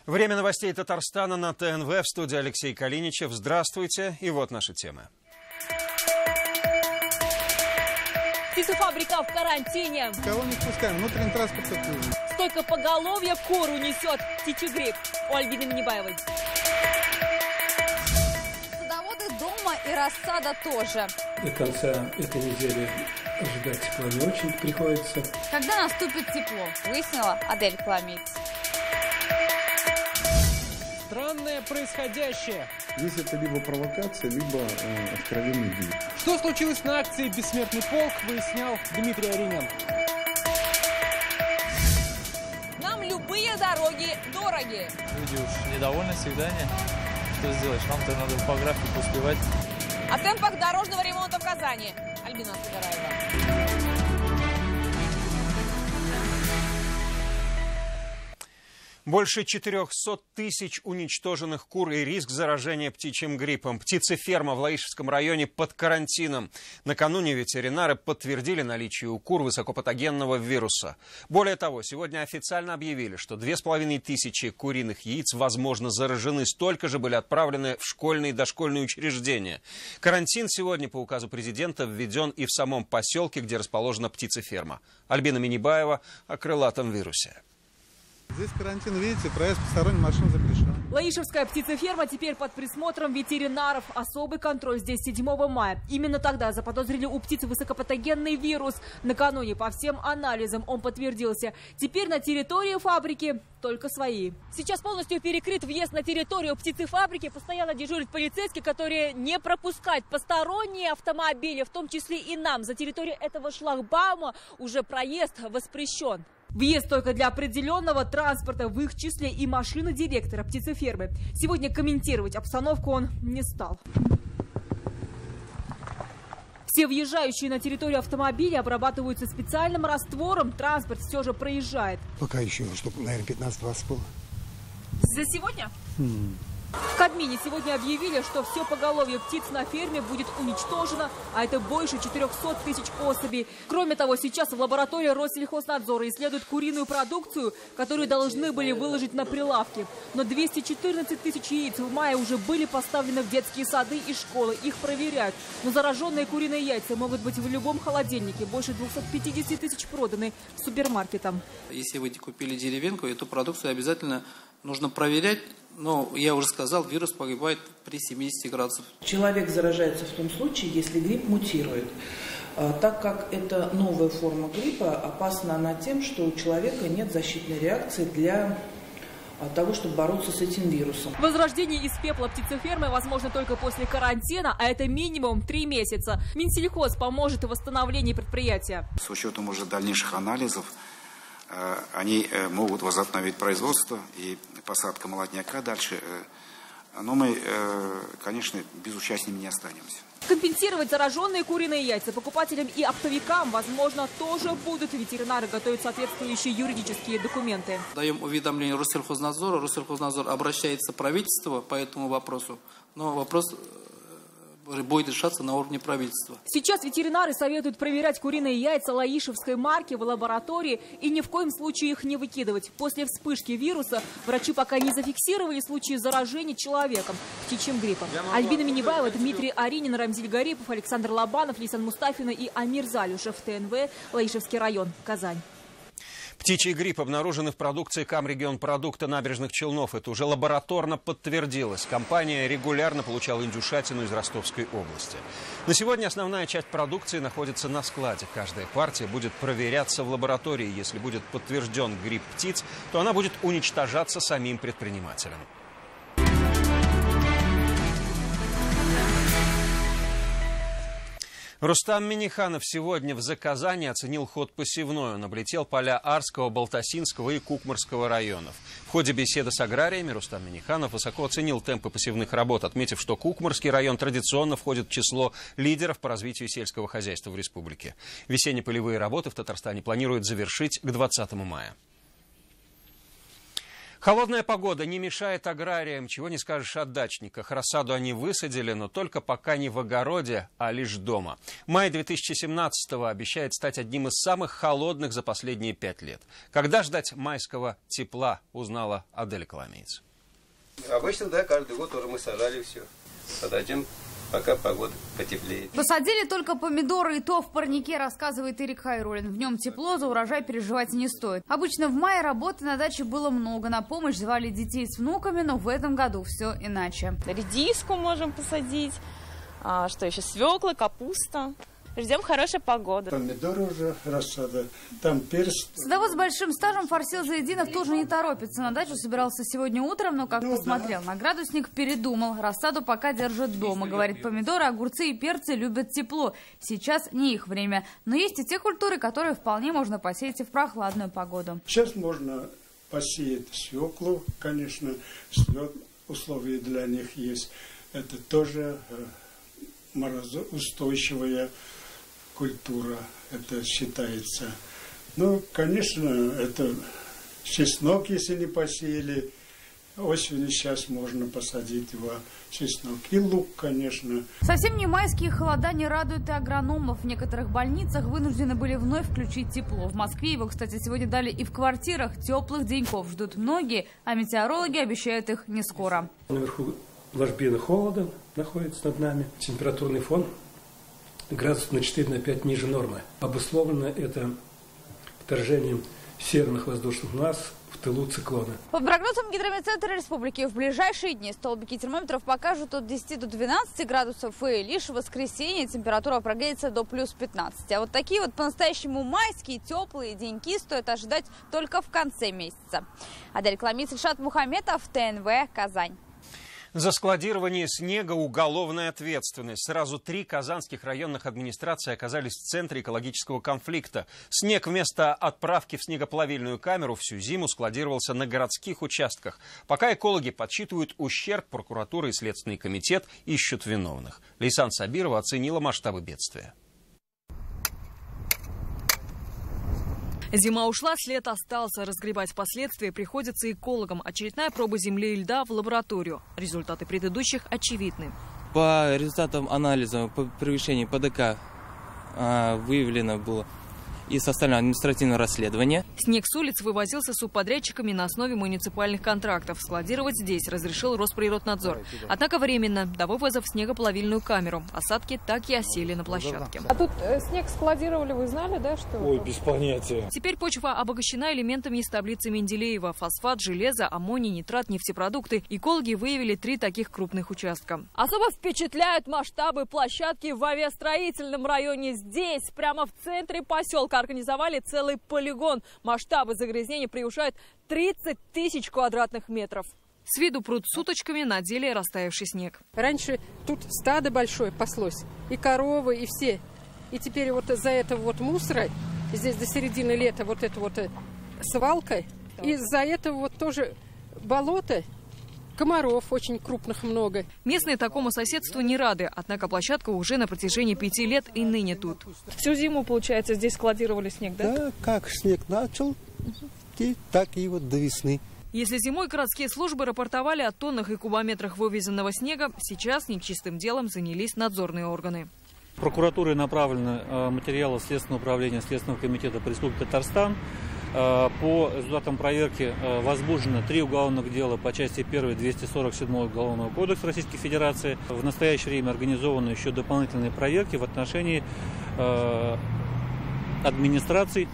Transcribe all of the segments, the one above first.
Время новостей Татарстана на ТНВ. В студии Алексей Калиничев. Здравствуйте. И вот наши темы. Птицефабрика в карантине. Кого не пускаем? Внутренний транспорт отключен. Столько поголовья кур унесет птичий грипп. У Альбины Минибаевой. Садоводы дома и рассада тоже. До конца этой недели ожидать тепла не очень приходится. Когда наступит тепло? Выяснила Адель Кламить. Странное происходящее. Здесь это либо провокация, либо откровенный бит. Что случилось на акции «Бессмертный полк», выяснял Дмитрий Аринин. Нам любые дороги дороги. Люди уж недовольны всегда. Что сделаешь? Нам-то надо по графику успевать. О темпах дорожного ремонта в Казани. Альбина Сагараева. Больше 400 тысяч уничтоженных кур и риск заражения птичьим гриппом. Птицеферма в Лаишевском районе под карантином. Накануне ветеринары подтвердили наличие у кур высокопатогенного вируса. Более того, сегодня официально объявили, что 2500 куриных яиц, возможно, заражены. Столько же были отправлены в школьные и дошкольные учреждения. Карантин сегодня по указу президента введен и в самом поселке, где расположена птицеферма. Альбина Минибаева о крылатом вирусе. Здесь карантин, видите, проезд посторонних машин запрещен. Лаишевская птицеферма теперь под присмотром ветеринаров. Особый контроль здесь 7 мая. Именно тогда заподозрили у птиц высокопатогенный вирус. Накануне по всем анализам он подтвердился. Теперь на территории фабрики только свои. Сейчас полностью перекрыт въезд на территорию птицефабрики. Постоянно дежурят полицейские, которые не пропускают посторонние автомобили, в том числе и нам. За территорию этого шлагбаума уже проезд воспрещен. Въезд только для определенного транспорта, в их числе и машина директора птицефермы. Сегодня комментировать обстановку он не стал. Все въезжающие на территорию автомобиля обрабатываются специальным раствором. Транспорт все же проезжает. Пока еще, чтобы, наверное, 15-20 было. За сегодня? В Кабмине сегодня объявили, что все поголовье птиц на ферме будет уничтожено, а это больше 400 тысяч особей. Кроме того, сейчас в лаборатории Россельхознадзора исследуют куриную продукцию, которую должны были выложить на прилавки. Но 214 тысяч яиц в мае уже были поставлены в детские сады и школы. Их проверяют. Но зараженные куриные яйца могут быть в любом холодильнике. Больше 250 тысяч проданы супермаркетам. Если вы купили деревенку, эту продукцию обязательно нужно проверять. Но я уже сказал, вирус погибает при 70 градусах. Человек заражается в том случае, если грипп мутирует. Так как это новая форма гриппа, опасна она тем, что у человека нет защитной реакции для того, чтобы бороться с этим вирусом. Возрождение из пепла птицефермы возможно только после карантина, а это минимум 3 месяца. Минсельхоз поможет в восстановлении предприятия. С учетом уже дальнейших анализов, они могут возобновить производство и посадка молодняка дальше. Но мы, конечно, безучастными не останемся. Компенсировать зараженные куриные яйца покупателям и оптовикам, возможно, тоже будут. Ветеринары готовят соответствующие юридические документы. Даем уведомление Россельхознадзору. Россельхознадзор обращается в правительство по этому вопросу. Но вопрос будет решаться на уровне правительства. Сейчас ветеринары советуют проверять куриные яйца лаишевской марки в лаборатории и ни в коем случае их не выкидывать. После вспышки вируса врачи пока не зафиксировали случаи заражения человеком птичьим гриппом. Альбина Минибаева, Дмитрий Аринин, Рамзиль Гарипов, Александр Лобанов, Лейсан Мустафина и Амир Залюшев. ТНВ, Лаишевский район, Казань. Птичий грипп обнаружены в продукции Камрегионпродукта набережных Челнов. Это уже лабораторно подтвердилось. Компания регулярно получала индюшатину из Ростовской области. На сегодня основная часть продукции находится на складе. Каждая партия будет проверяться в лаборатории. Если будет подтвержден грипп птиц, то она будет уничтожаться самим предпринимателем. Рустам Минниханов сегодня в Заказани оценил ход посевной. Он облетел поля Арского, Балтасинского и Кукмарского районов. В ходе беседы с аграриями Рустам Минниханов высоко оценил темпы посевных работ, отметив, что Кукмарский район традиционно входит в число лидеров по развитию сельского хозяйства в республике. Весенне-полевые работы в Татарстане планируют завершить к 20 мая. Холодная погода не мешает аграриям, чего не скажешь о дачниках. Рассаду они высадили, но только пока не в огороде, а лишь дома. Май 2017-го обещает стать одним из самых холодных за последние 5 лет. Когда ждать майского тепла, узнала Адель Коломейц. Обычно, да, каждый год уже мы сажали все. Подождем, пока погода потеплеет. Посадили только помидоры, и то в парнике, рассказывает Ирик Хайрулин. В нем тепло, за урожай переживать не стоит. Обычно в мае работы на даче было много. На помощь звали детей с внуками, но в этом году все иначе. Редиску можем посадить, что еще, свекла, капуста. Ждем хорошей погоды. Помидоры уже рассада, там перец. Садовод с большим стажем Фарсил Заединов тоже не торопится. На дачу собирался сегодня утром, но как посмотрел на градусник, передумал. Рассаду пока держат дома. Говорит, помидоры, огурцы и перцы любят тепло. Сейчас не их время. Но есть и те культуры, которые вполне можно посеять и в прохладную погоду. Сейчас можно посеять свеклу, конечно, условия для них есть. Это тоже морозоустойчивая культура, это считается. Ну, конечно, это чеснок, если не посеяли, осенью сейчас можно посадить его чеснок. И лук, конечно. Совсем не майские холода не радуют и агрономов. В некоторых больницах вынуждены были вновь включить тепло. В Москве его, кстати, сегодня дали и в квартирах. Теплых деньков ждут многие, а метеорологи обещают их не скоро. Наверху ложбина холода находится над нами. Температурный фон градусов на 4-5 ниже нормы. Обусловлено это вторжением северных воздушных масс в тылу циклона. По прогнозам Гидрометцентра Республики, в ближайшие дни столбики термометров покажут от 10 до 12 градусов, и лишь в воскресенье температура прогреется до плюс 15. А вот такие вот по-настоящему майские теплые деньки стоит ожидать только в конце месяца. Адель Коломейц, Ильшат Мухаметов, ТНВ, Казань. За складирование снега уголовная ответственность. Сразу 3 казанских районных администрации оказались в центре экологического конфликта. Снег вместо отправки в снегоплавильную камеру всю зиму складировался на городских участках. Пока экологи подсчитывают ущерб, прокуратура и Следственный комитет ищут виновных. Лейсан Сабирова оценила масштабы бедствия. Зима ушла, след остался. Разгребать последствия приходится экологам. Очередная проба земли и льда в лабораторию. Результаты предыдущих очевидны. По результатам анализа по превышению ПДК выявлено было и составлено административное расследование. Снег с улиц вывозился субподрядчиками на основе муниципальных контрактов. Складировать здесь разрешил Росприроднадзор. Однако временно, до вывоза в снегоплавильную камеру. Осадки так и осели на площадке. А тут снег складировали, вы знали, да? Что? Ой, без понятия. Теперь почва обогащена элементами из таблицы Менделеева. Фосфат, железо, аммоний, нитрат, нефтепродукты. Экологи выявили 3 таких крупных участка. Особо впечатляют масштабы площадки в авиастроительном районе. Здесь, прямо в центре поселка, организовали целый полигон. Масштабы загрязнения превышают 30 тысяч квадратных метров. С виду пруд с уточками, на деле растаявший снег. Раньше тут стадо большое паслось, и коровы, и все. И теперь вот из-за этого вот мусора, здесь до середины лета вот эта вот свалка, из-за этого вот тоже болото. Комаров очень крупных много. Местные такому соседству не рады, однако площадка уже на протяжении 5 лет и ныне тут. Всю зиму, получается, здесь складировали снег, да? Да, как снег начал, так и вот до весны. Если зимой городские службы рапортовали о тоннах и кубометрах вывезенного снега, сейчас нечистым делом занялись надзорные органы. Прокуратурой направлены материалы Следственного управления Следственного комитета по Республике Татарстан. По результатам проверки возбуждено 3 уголовных дела по части 1 247 Уголовного кодекса Российской Федерации. В настоящее время организованы еще дополнительные проверки в отношении администраций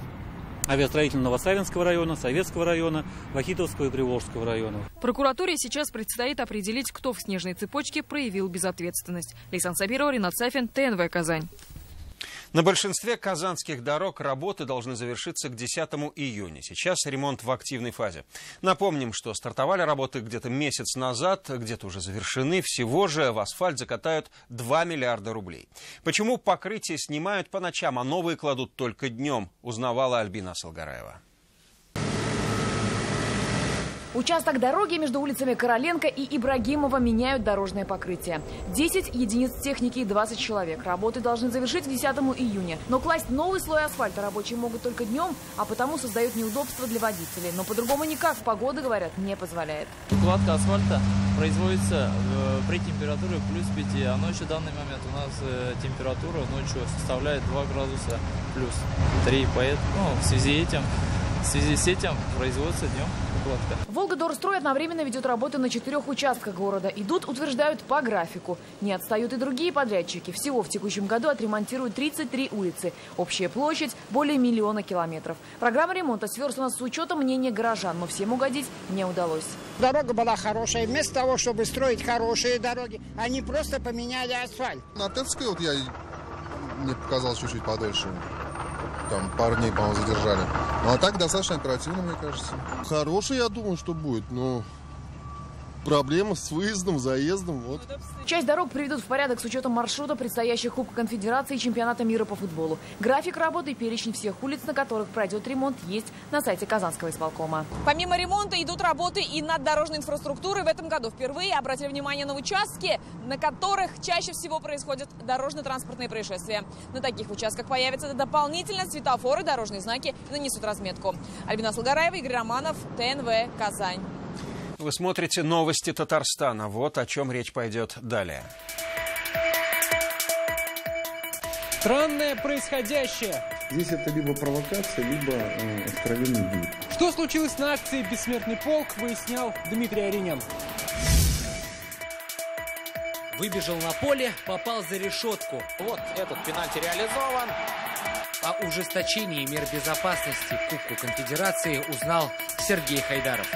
авиастроительного Савинского района, Советского района, Вахитовского и Приволжского районов. Прокуратуре сейчас предстоит определить, кто в снежной цепочке проявил безответственность. Лейсан Сабирова, Ринат Сафин, ТНВ, Казань. На большинстве казанских дорог работы должны завершиться к 10 июня. Сейчас ремонт в активной фазе. Напомним, что стартовали работы где-то месяц назад, где-то уже завершены. Всего же в асфальт закатают 2 миллиарда рублей. Почему покрытие снимают по ночам, а новые кладут только днем, узнавала Альбина Салгараева. Участок дороги между улицами Короленко и Ибрагимова меняют дорожное покрытие. 10 единиц техники и 20 человек. Работы должны завершить к 10 июня. Но класть новый слой асфальта рабочие могут только днем, а потому создают неудобства для водителей. Но по-другому никак, погода, говорят, не позволяет. Укладка асфальта производится при температуре плюс 5. А ночью в данный момент у нас температура ночью составляет 2 градуса плюс 3. Поэтому в связи с этим производится днем укладка. Волгодорстрой одновременно ведет работы на 4 участках города. Идут, утверждают, по графику. Не отстают и другие подрядчики. Всего в текущем году отремонтируют 33 улицы. Общая площадь более 1 миллиона километров. Программа ремонта сверстана с учетом мнения горожан, но всем угодить не удалось. Дорога была хорошая. Вместо того, чтобы строить хорошие дороги, они просто поменяли асфальт. На Тевской мне показалось чуть-чуть подольше. Там пару дней, по-моему, задержали. Ну, а так достаточно оперативно, мне кажется. Хороший, я думаю, что будет, но проблема с выездом, заездом, вот. Часть дорог приведут в порядок с учетом маршрута предстоящих Кубка Конфедерации и Чемпионата мира по футболу. График работы и перечень всех улиц, на которых пройдет ремонт, есть на сайте Казанского исполкома. Помимо ремонта идут работы и над дорожной инфраструктурой. В этом году впервые обратили внимание на участки, на которых чаще всего происходят дорожно-транспортные происшествия. На таких участках появятся дополнительно светофоры, дорожные знаки и нанесут разметку. Альбина Слугараева, Игорь Романов, ТНВ, Казань. Вы смотрите новости Татарстана. Вот о чем речь пойдет далее. Странное происходящее. Здесь это либо провокация, либо откровенный бунт. Что случилось на акции «Бессмертный полк», выяснял Дмитрий Аринян. Выбежал на поле, попал за решетку. Вот этот пенальти реализован. О ужесточении мер безопасности в Кубку Конфедерации узнал Сергей Хайдаров.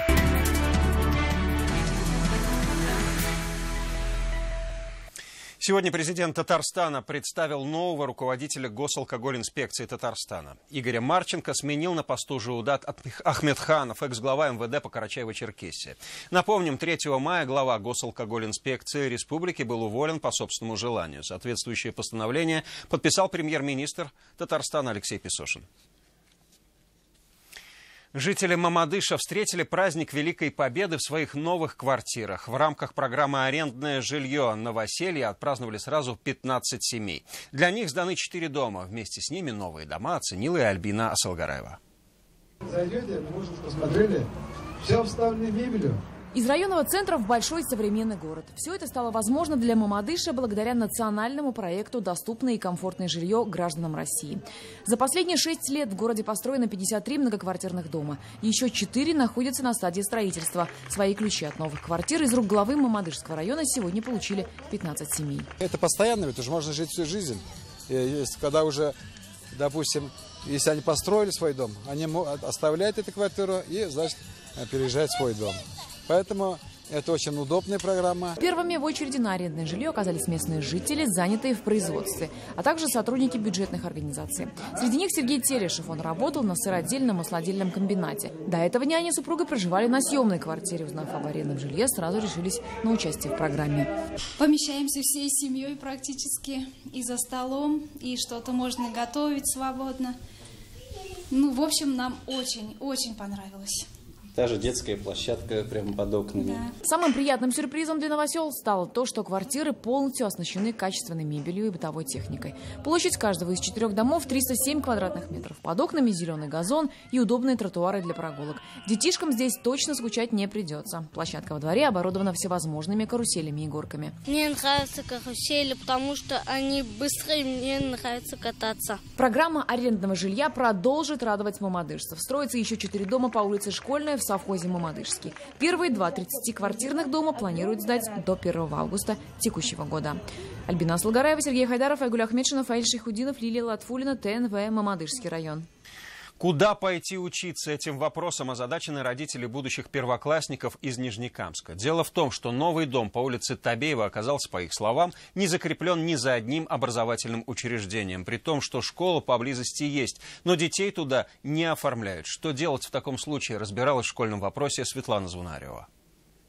Сегодня президент Татарстана представил нового руководителя госалкогольинспекции Татарстана. Игоря Марченко сменил на посту Жаудат Ахмедханов, экс-глава МВД по Карачаево-Черкесии. Напомним, 3 мая глава госалкогольинспекции республики был уволен по собственному желанию. Соответствующее постановление подписал премьер-министр Татарстана Алексей Песошин. Жители Мамадыша встретили праздник Великой Победы в своих новых квартирах. В рамках программы «Арендное жилье» новоселье отпраздновали сразу 15 семей. Для них сданы 4 дома. Вместе с ними новые дома оценила и Альбина Асалгараева. Зайдете, может, посмотрели, все обставлено мебелью. Из районного центра в большой современный город. Все это стало возможно для Мамадыша благодаря национальному проекту «Доступное и комфортное жилье гражданам России». За последние 6 лет в городе построено 53 многоквартирных дома. Еще 4 находятся на стадии строительства. Свои ключи от новых квартир из рук главы Мамадышского района сегодня получили 15 семей. Это постоянно, ведь уже можно жить всю жизнь. Когда уже, допустим, если они построили свой дом, они оставляют эту квартиру и, значит, переезжают в свой дом. Поэтому это очень удобная программа. Первыми в очереди на арендное жилье оказались местные жители, занятые в производстве, а также сотрудники бюджетных организаций. Среди них Сергей Телешев. Он работал на сыродельном маслодельном комбинате. До этого няня и супруга проживали на съемной квартире. Узнав об арендном жилье, сразу решились на участие в программе. Помещаемся всей семьей практически и за столом, и что-то можно готовить свободно. В общем, нам очень-очень понравилось. Даже детская площадка прямо под окнами. Да. Самым приятным сюрпризом для новосел стало то, что квартиры полностью оснащены качественной мебелью и бытовой техникой. Площадь каждого из 4 домов 307 квадратных метров. Под окнами зеленый газон и удобные тротуары для прогулок. Детишкам здесь точно скучать не придется. Площадка во дворе оборудована всевозможными каруселями и горками. Мне нравятся карусели, потому что они быстрые, мне нравится кататься. Программа арендного жилья продолжит радовать мамадышцев. Строится еще 4 дома по улице Школьная в совхозе Мамадышский. Первые 2 30-квартирных дома планируют сдать до 1 августа текущего года. Альбина Асалгараева, Сергей Хайдаров, Айгуль Ахмедшинов, Аиль Шейхудинов, Лилия Латфулина, ТНВ, Мамадышский район. Куда пойти учиться? Этим вопросом озадачены родители будущих первоклассников из Нижнекамска. Дело в том, что новый дом по улице Табеева оказался, по их словам, не закреплен ни за одним образовательным учреждением, при том, что школа поблизости есть, но детей туда не оформляют. Что делать в таком случае, разбиралась в школьном вопросе Светлана Звонарева.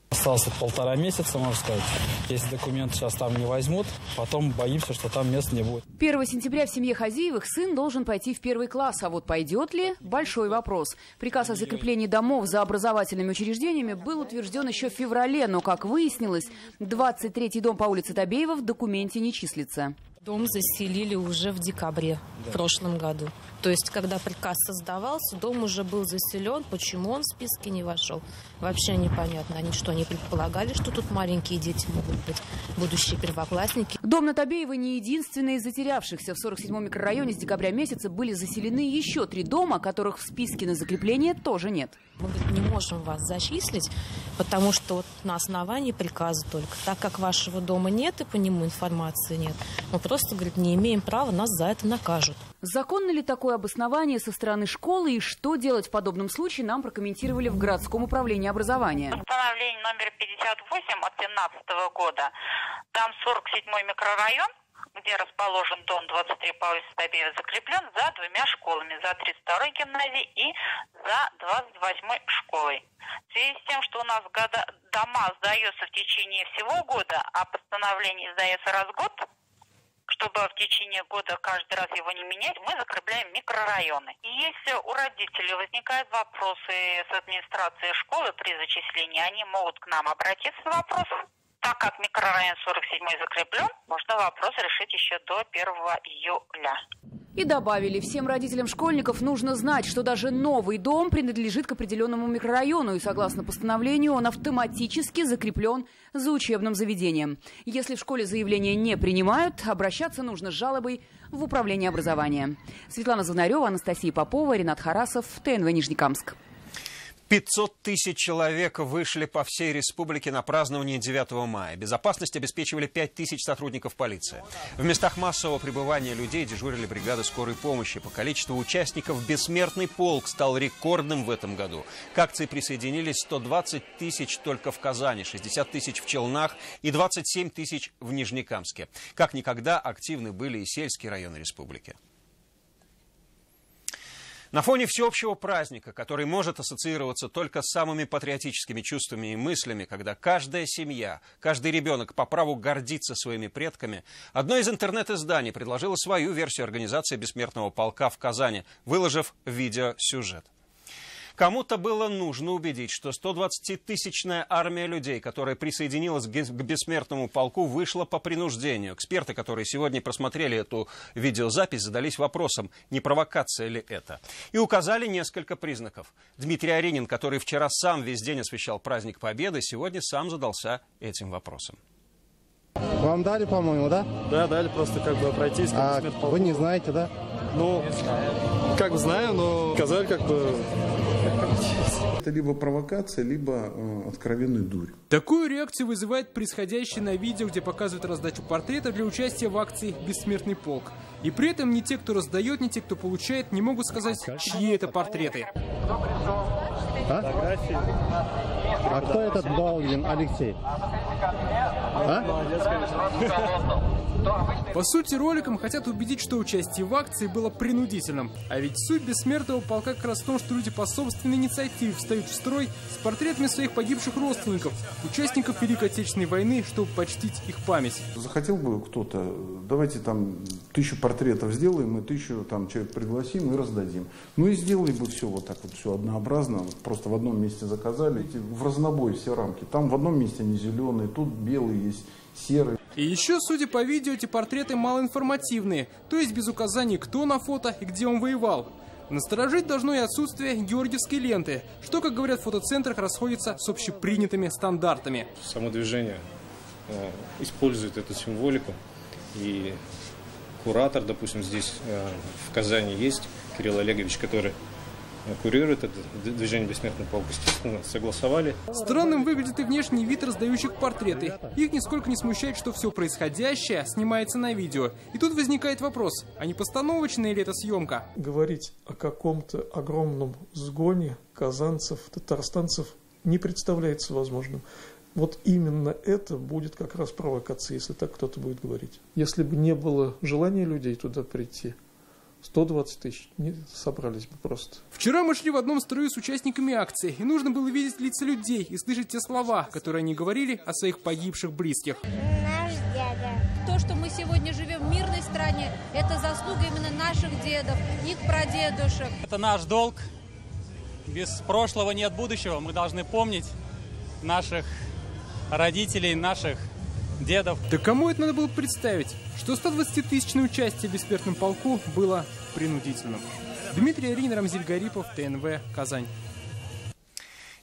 Остался 1,5 месяца, можно сказать. Если документы сейчас там не возьмут, потом боимся, что там места не будет. 1 сентября в семье Хазиевых сын должен пойти в 1 класс. А вот пойдет ли – большой вопрос. Приказ о закреплении домов за образовательными учреждениями был утвержден еще в феврале. Но, как выяснилось, 23-й дом по улице Табеева в документе не числится. Дом заселили уже в декабре в прошлом году. То есть, когда приказ создавался, дом уже был заселен. Почему он в списке не вошел, вообще непонятно. Они что, не предполагали, что тут маленькие дети могут быть, будущие первоклассники? Дом на Табеева не единственный из затерявшихся. В 47-м микрорайоне с декабря месяца были заселены еще 3 дома, которых в списке на закрепление тоже нет. Мы, говорит, не можем вас зачислить, потому что вот на основании приказа только. Так как вашего дома нет и по нему информации нет, мы просто, говорит, не имеем права, нас за это накажут. Законно ли такое обоснование со стороны школы и что делать в подобном случае, нам прокомментировали в городском управлении образования. Постановление номер 58 от 2017 года, там 47-й микрорайон, где расположен дом 23 по улице Табеева, закреплен за 2 школами, за 32-й гимназией и за 28-й школой. В связи с тем, что у нас дома сдаются в течение всего года, а постановление издается раз в год, чтобы в течение года каждый раз его не менять, мы закрепляем микрорайоны. И если у родителей возникают вопросы с администрацией школы при зачислении, они могут к нам обратиться с вопросом. Так как микрорайон 47 закреплен, можно вопрос решить еще до 1 июля. И добавили, всем родителям школьников нужно знать, что даже новый дом принадлежит к определенному микрорайону, и согласно постановлению он автоматически закреплен за учебным заведением. Если в школе заявления не принимают, обращаться нужно с жалобой в управление образования. Светлана Звонарева, Анастасия Попова, Ренат Харасов, ТНВ Нижнекамск. 500 тысяч человек вышли по всей республике на празднование 9 мая. Безопасность обеспечивали 5 тысяч сотрудников полиции. В местах массового пребывания людей дежурили бригады скорой помощи. По количеству участников «Бессмертный полк» стал рекордным в этом году. К акции присоединились 120 тысяч только в Казани, 60 тысяч в Челнах и 27 тысяч в Нижнекамске. Как никогда активны были и сельские районы республики. На фоне всеобщего праздника, который может ассоциироваться только с самыми патриотическими чувствами и мыслями, когда каждая семья, каждый ребенок по праву гордится своими предками, одно из интернет-изданий предложило свою версию организации «Бессмертного полка» в Казани, выложив видеосюжет. Кому-то было нужно убедить, что 120-тысячная армия людей, которая присоединилась к бессмертному полку, вышла по принуждению. Эксперты, которые сегодня просмотрели эту видеозапись, задались вопросом, не провокация ли это. И указали несколько признаков. Дмитрий Аринин, который вчера сам весь день освещал праздник Победы, сегодня сам задался этим вопросом. Вам дали, по-моему, да? Да, дали просто как бы пройтись. А вы не знаете, да? Ну, как бы знаю, но сказали как бы... Это либо провокация, либо откровенный дурь. Такую реакцию вызывает происходящее на видео, где показывают раздачу портретов для участия в акции «Бессмертный полк». И при этом ни те, кто раздает, ни те, кто получает, не могут сказать, чьи это портреты. А кто этот Долгин Алексей? По сути, роликом хотят убедить, что участие в акции было принудительным. А ведь суть бессмертного полка как раз в том, что люди по собственной инициативе встают в строй с портретами своих погибших родственников, участников Великой Отечественной войны, чтобы почтить их память. Захотел бы кто-то, давайте там 1000 портретов сделаем, мы 1000 там человек пригласим и раздадим. Ну и сделали бы все вот так вот, все однообразно, просто в одном месте заказали, в разнобой все рамки. Там в одном месте они зеленые, тут белые есть, серые. И еще, судя по видео, эти портреты малоинформативные, то есть без указаний, кто на фото и где он воевал. Насторожить должно и отсутствие георгиевской ленты, что, как говорят в фотоцентрах, расходится с общепринятыми стандартами. Само движение использует эту символику, и куратор, допустим, здесь в Казани есть, Кирилл Олегович, который курирует это движение «Бессмертный полк», естественно, согласовали. Странным выглядит и внешний вид раздающих портреты. Их нисколько не смущает, что все происходящее снимается на видео. И тут возникает вопрос, а не постановочная ли это съемка? Говорить о каком-то огромном сгоне казанцев, татарстанцев не представляется возможным. Вот именно это будет как раз провокацией, если так кто-то будет говорить. Если бы не было желания людей туда прийти, 120 тысяч не собрались бы просто. Вчера мы шли в одном строю с участниками акции, и нужно было видеть лица людей и слышать те слова, которые они говорили о своих погибших близких. Наш дядя. То, что мы сегодня живем в мирной стране, это заслуга именно наших дедов, их прадедушек. Это наш долг. Без прошлого нет будущего. Мы должны помнить наших родителей, наших дедов. Да кому это надо было представить, что 120-тысячное участие в бессмертном полку было принудительным? Дмитрий Арин, Рамзиль Гарипов, ТНВ, Казань.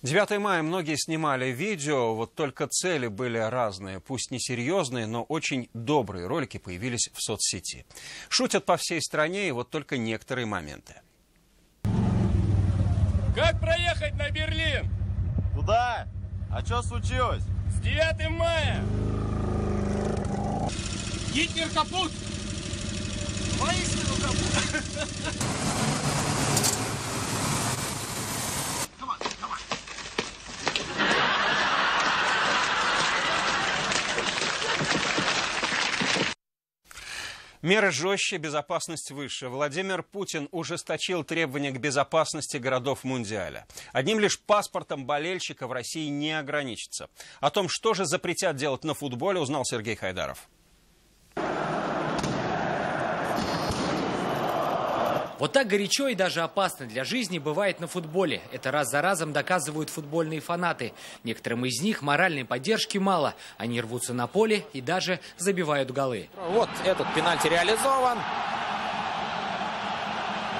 9 мая многие снимали видео, вот только цели были разные. Пусть не серьезные, но очень добрые ролики появились в соцсети. Шутят по всей стране, и вот только некоторые моменты. Как проехать на Берлин? Куда? А что случилось? С 9 мая! Гитлер капут! Воистину капут! Меры жестче, безопасность выше. Владимир Путин ужесточил требования к безопасности городов Мундиаля. Одним лишь паспортом болельщика в России не ограничится. О том, что же запретят делать на футболе, узнал Сергей Хайдаров. Вот так горячо и даже опасно для жизни бывает на футболе. Это раз за разом доказывают футбольные фанаты. Некоторым из них моральной поддержки мало. Они рвутся на поле и даже забивают голы. Вот этот пенальти реализован.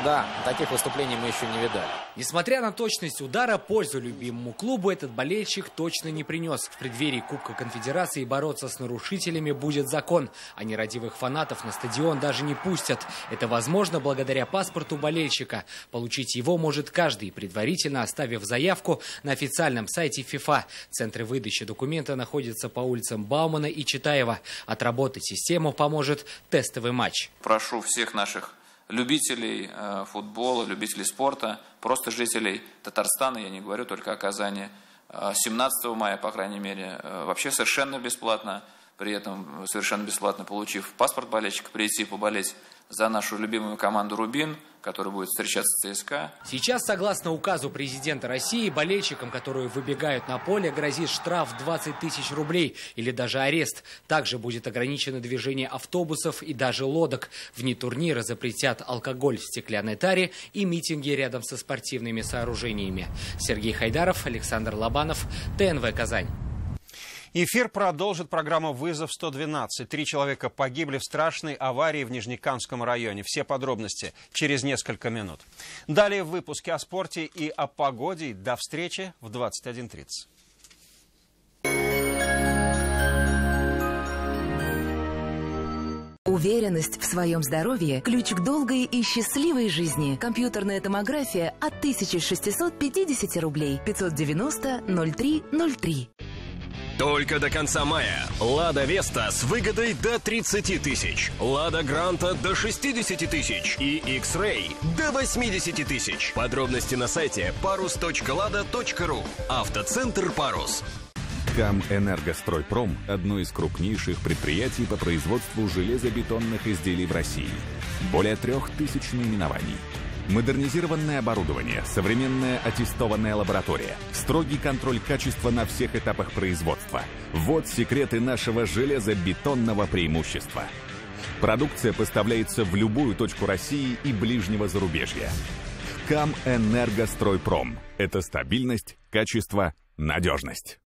Да, таких выступлений мы еще не видали. Несмотря на точность удара, пользу любимому клубу этот болельщик точно не принес. В преддверии Кубка Конфедерации бороться с нарушителями будет закон. А нерадивых фанатов на стадион даже не пустят. Это возможно благодаря паспорту болельщика. Получить его может каждый, предварительно оставив заявку на официальном сайте ФИФА. Центры выдачи документа находятся по улицам Баумана и Читаева. Отработать систему поможет тестовый матч. Прошу всех наших любителей футбола, любителей спорта, просто жителей Татарстана, я не говорю только о Казани, 17 мая, по крайней мере, вообще совершенно бесплатно, при этом совершенно бесплатно получив паспорт болельщика, прийти поболеть за нашу любимую команду «Рубин», который будет встречаться с ЦСКА. Сейчас, согласно указу президента России, болельщикам, которые выбегают на поле, грозит штраф 20 тысяч рублей или даже арест. Также будет ограничено движение автобусов и даже лодок. Вне турнира запретят алкоголь в стеклянной таре и митинги рядом со спортивными сооружениями. Сергей Хайдаров, Александр Лобанов, ТНВ «Казань». Эфир продолжит программа «Вызов-112». 3 человека погибли в страшной аварии в Нижнекамском районе. Все подробности через несколько минут. Далее в выпуске о спорте и о погоде. До встречи в 21:30. Уверенность в своем здоровье – ключ к долгой и счастливой жизни. Компьютерная томография от 1650 рублей. 590-03-03. Только до конца мая. Лада Веста с выгодой до 30 тысяч. Лада Гранта до 60 тысяч. И X-Ray до 80 тысяч. Подробности на сайте parus.lada.ru. Автоцентр «Парус». КАМ «Энергостройпром» – одно из крупнейших предприятий по производству железобетонных изделий в России. Более 3000 наименований. Модернизированное оборудование, современная аттестованная лаборатория, строгий контроль качества на всех этапах производства. Вот секреты нашего железобетонного преимущества. Продукция поставляется в любую точку России и ближнего зарубежья. КАМ «Энергостройпром» – это стабильность, качество, надежность.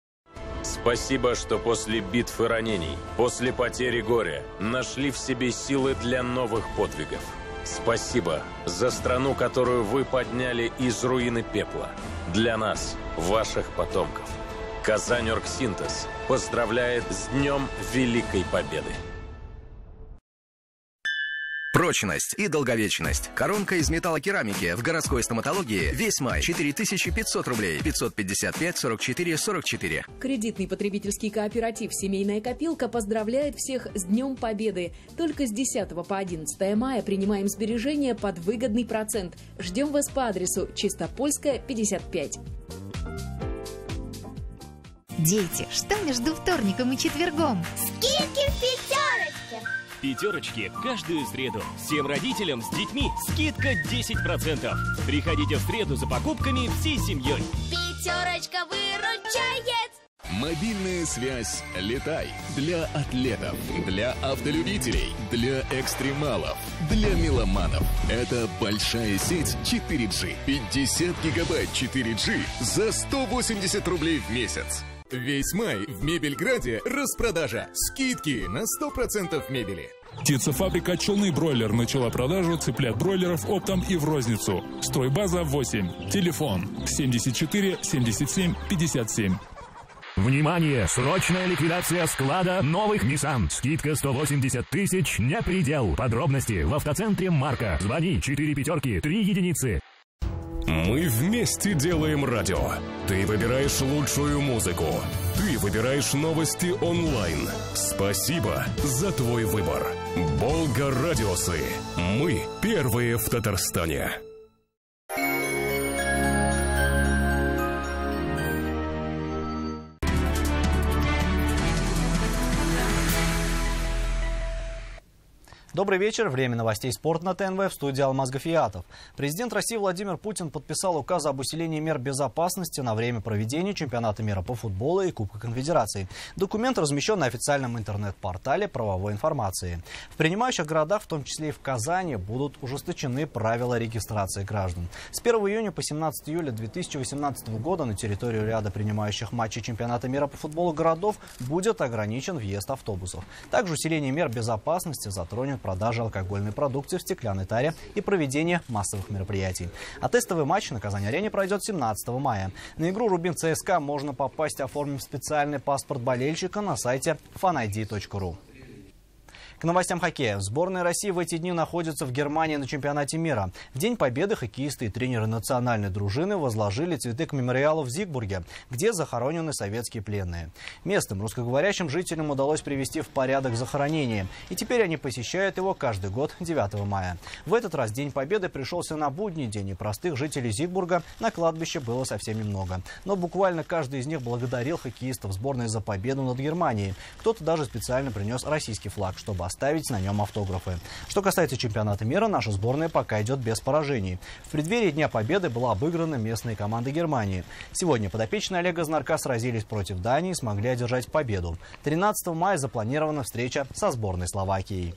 Спасибо, что после битв и ранений, после потери горя, нашли в себе силы для новых подвигов. Спасибо за страну, которую вы подняли из руины пепла. Для нас, ваших потомков. Казань-Оргсинтез поздравляет с Днем Великой Победы. Прочность и долговечность. Коронка из металлокерамики в городской стоматологии весь май 4500 рублей. 555-44-44. Кредитный потребительский кооператив «Семейная копилка» поздравляет всех с Днем Победы. Только с 10 по 11 мая принимаем сбережения под выгодный процент. Ждем вас по адресу Чистопольская, 55. Дети, что между вторником и четвергом? Скидки в пятерочке! Пятерочки каждую среду. Всем родителям с детьми скидка 10%. Приходите в среду за покупками всей семьей. Пятерочка выручает! Мобильная связь «Летай» для атлетов, для автолюбителей, для экстремалов, для меломанов. Это большая сеть 4G. 50 гигабайт 4G за 180 рублей в месяц. Весь май в Мебельграде распродажа. Скидки на 100% мебели. Птицефабрика «Челны Бройлер» начала продажу цыплят-бройлеров оптом и в розницу. Стройбаза 8. Телефон 74 77 57. Внимание! Срочная ликвидация склада новых Nissan. Скидка 180 тысяч не предел. Подробности в автоцентре «Марка». Звони 4 пятерки 3 единицы. Мы вместе делаем радио. Ты выбираешь лучшую музыку. Ты выбираешь новости онлайн. Спасибо за твой выбор. Болга Радиосы. Мы первые в Татарстане. Добрый вечер. Время новостей спорта на ТНВ, в студии Алмаз Гафиятов. Президент России Владимир Путин подписал указ об усилении мер безопасности на время проведения чемпионата мира по футболу и Кубка Конфедерации. Документ размещен на официальном интернет-портале правовой информации. В принимающих городах, в том числе и в Казани, будут ужесточены правила регистрации граждан. С 1 июня по 17 июля 2018 года на территорию ряда принимающих матчей чемпионата мира по футболу городов будет ограничен въезд автобусов. Также усиление мер безопасности затронет продажи алкогольной продукции в стеклянной таре и проведение массовых мероприятий. А тестовый матч на Казань-арене пройдет 17 мая. На игру Рубин ЦСКА можно попасть, оформив специальный паспорт болельщика на сайте fanid.ru. К новостям хоккея. Сборная России в эти дни находится в Германии на чемпионате мира. В День Победы хоккеисты и тренеры национальной дружины возложили цветы к мемориалу в Зигбурге, где захоронены советские пленные. Местным русскоговорящим жителям удалось привести в порядок захоронение, и теперь они посещают его каждый год 9 мая. В этот раз День Победы пришелся на будний день, и простых жителей Зигбурга на кладбище было совсем немного. Но буквально каждый из них благодарил хоккеистов сборной за победу над Германией. Кто-то даже специально принес российский флаг, чтобы оставить на нем автографы. Что касается чемпионата мира, наша сборная пока идет без поражений. В преддверии Дня Победы была обыграна местная команда Германии. Сегодня подопечные Олега Знарка сразились против Дании и смогли одержать победу. 13 мая запланирована встреча со сборной Словакии.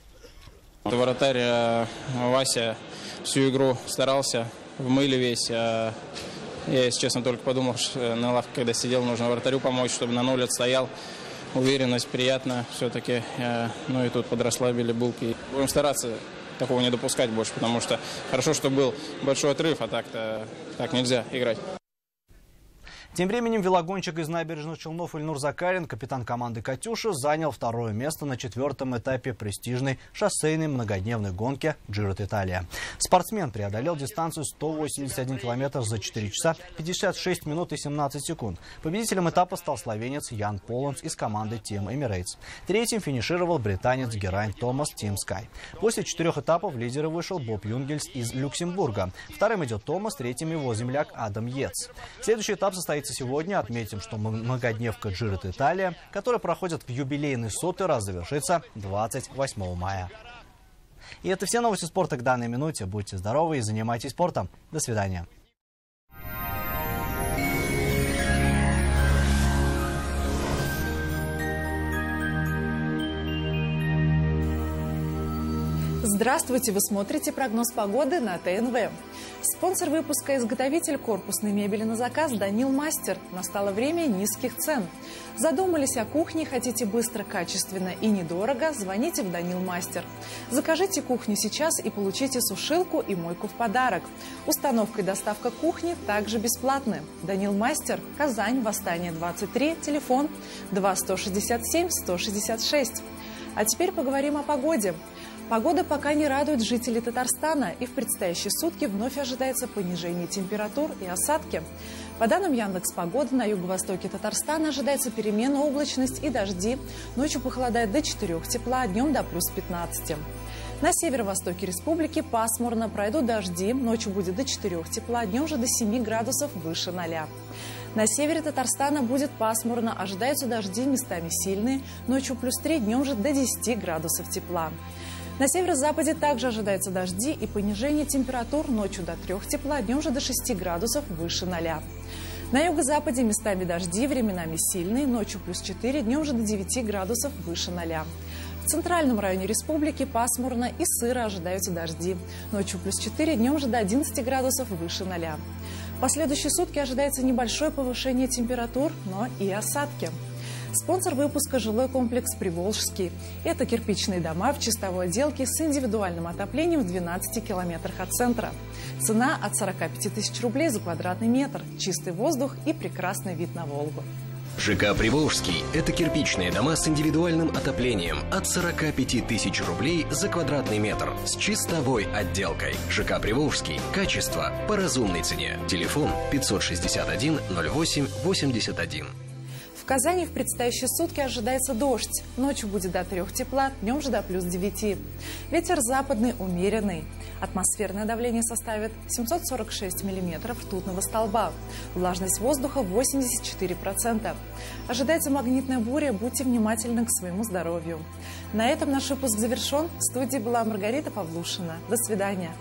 Вратарь Вася всю игру старался, в мыле весь. Я, если честно, только подумал, что на лавке, когда сидел, нужно вратарю помочь, чтобы на 0 отстоял. Уверенность, приятно все-таки. Ну и тут подрасслабили булки. Будем стараться такого не допускать больше, потому что хорошо, что был большой отрыв, а так-то так нельзя играть. Тем временем велогонщик из Набережных Челнов Ильнур Закарин, капитан команды «Катюша», занял второе место на 4-м этапе престижной шоссейной многодневной гонки Giro d'Italia. Спортсмен преодолел дистанцию 181 километр за 4 часа 56 минут и 17 секунд. Победителем этапа стал словенец Ян Поланс из команды Team Emirates. Третьим финишировал британец Герайнт Томас Team Sky. После 4 этапов в лидеры вышел Боб Юнгельс из Люксембурга. Вторым идет Томас, третьим его земляк Адам Йец. Следующий этап состоится сегодня. Отметим, что многодневка Giro d'Italia, которая проходит в юбилейный 100-й раз, завершится 28 мая. И это все новости спорта к данной минуте. Будьте здоровы и занимайтесь спортом. До свидания. Здравствуйте! Вы смотрите прогноз погоды на ТНВ. Спонсор выпуска — изготовитель корпусной мебели на заказ Данил Мастер. Настало время низких цен. Задумались о кухне, хотите быстро, качественно и недорого? Звоните в Данил Мастер. Закажите кухню сейчас и получите сушилку и мойку в подарок. Установка и доставка кухни также бесплатны. Данил Мастер, Казань, Восстание 23, телефон 2-167-166. А теперь поговорим о погоде. Погода пока не радует жителей Татарстана, и в предстоящие сутки вновь ожидается понижение температур и осадки. По данным Яндекс.Погоды, на юго-востоке Татарстана ожидается переменная облачность и дожди. Ночью похолодает до 4 тепла, днем до плюс 15. На северо-востоке республики пасмурно, пройдут дожди, ночью будет до 4 тепла, днем же до 7 градусов выше 0. На севере Татарстана будет пасмурно, ожидаются дожди, местами сильные, ночью +3, днем же до 10 градусов тепла. На северо-западе также ожидаются дожди и понижение температур, ночью до 3 тепла, днем же до 6 градусов выше 0. На юго-западе местами дожди, временами сильные, ночью +4, днем же до 9 градусов выше 0. В центральном районе республики пасмурно и сыро, ожидаются дожди. Ночью +4, днем же до 11 градусов выше 0. В последующие сутки ожидается небольшое повышение температур, но и осадки. Спонсор выпуска – жилой комплекс «Приволжский». Это кирпичные дома в чистовой отделке с индивидуальным отоплением в 12 километрах от центра. Цена от 45 тысяч рублей за квадратный метр, чистый воздух и прекрасный вид на Волгу. ЖК «Приволжский» – это кирпичные дома с индивидуальным отоплением от 45 тысяч рублей за квадратный метр с чистовой отделкой. ЖК «Приволжский» – качество по разумной цене. Телефон 561 08 81. В Казани в предстоящие сутки ожидается дождь. Ночью будет до 3 тепла, днем же до +9. Ветер западный умеренный. Атмосферное давление составит 746 миллиметров ртутного столба. Влажность воздуха 84%. Ожидается магнитная буря, будьте внимательны к своему здоровью. На этом наш выпуск завершен. В студии была Маргарита Павлушина. До свидания.